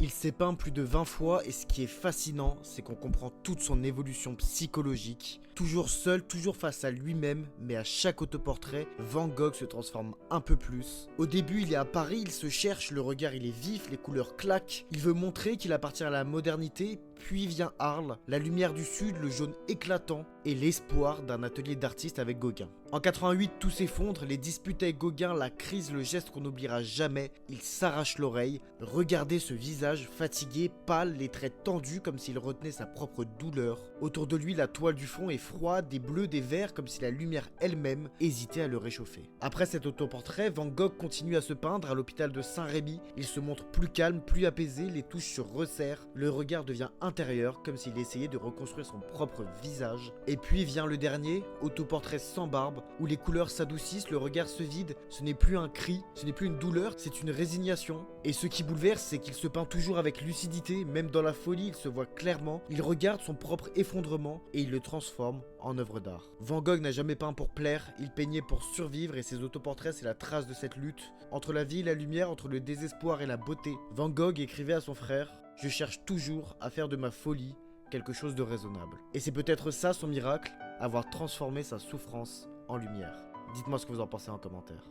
Il s'est peint plus de 20 fois et ce qui est fascinant, c'est qu'on comprend toute son évolution psychologique. Toujours seul, toujours face à lui-même, mais à chaque autoportrait, Van Gogh se transforme un peu plus. Au début, il est à Paris, il se cherche, le regard il est vif, les couleurs claquent. Il veut montrer qu'il appartient à la modernité, puis vient Arles, la lumière du sud, le jaune éclatant et l'espoir d'un atelier d'artiste avec Gauguin. En 88, tout s'effondre, les disputes avec Gauguin, la crise, le geste qu'on n'oubliera jamais, il s'arrache l'oreille. Regardez ce visage fatigué, pâle, les traits tendus comme s'il retenait sa propre douleur. Autour de lui, la toile du fond est froide, des bleus, des verts, comme si la lumière elle-même hésitait à le réchauffer. Après cet autoportrait, Van Gogh continue à se peindre à l'hôpital de Saint-Rémy. Il se montre plus calme, plus apaisé, les touches se resserrent, le regard devient intérieur, comme s'il essayait de reconstruire son propre visage. Et puis vient le dernier, autoportrait sans barbe, où les couleurs s'adoucissent, le regard se vide, ce n'est plus un cri, ce n'est plus une douleur, c'est une résignation. Et ce qui bouleverse, c'est qu'il se peint toujours avec lucidité, même dans la folie, il se voit clairement, il regarde son propre effondrement et il le transforme en œuvre d'art. Van Gogh n'a jamais peint pour plaire, il peignait pour survivre et ses autoportraits c'est la trace de cette lutte. Entre la vie et la lumière, entre le désespoir et la beauté, Van Gogh écrivait à son frère « Je cherche toujours à faire de ma folie quelque chose de raisonnable ». Et c'est peut-être ça son miracle, avoir transformé sa souffrance en lumière. Dites-moi ce que vous en pensez en commentaire.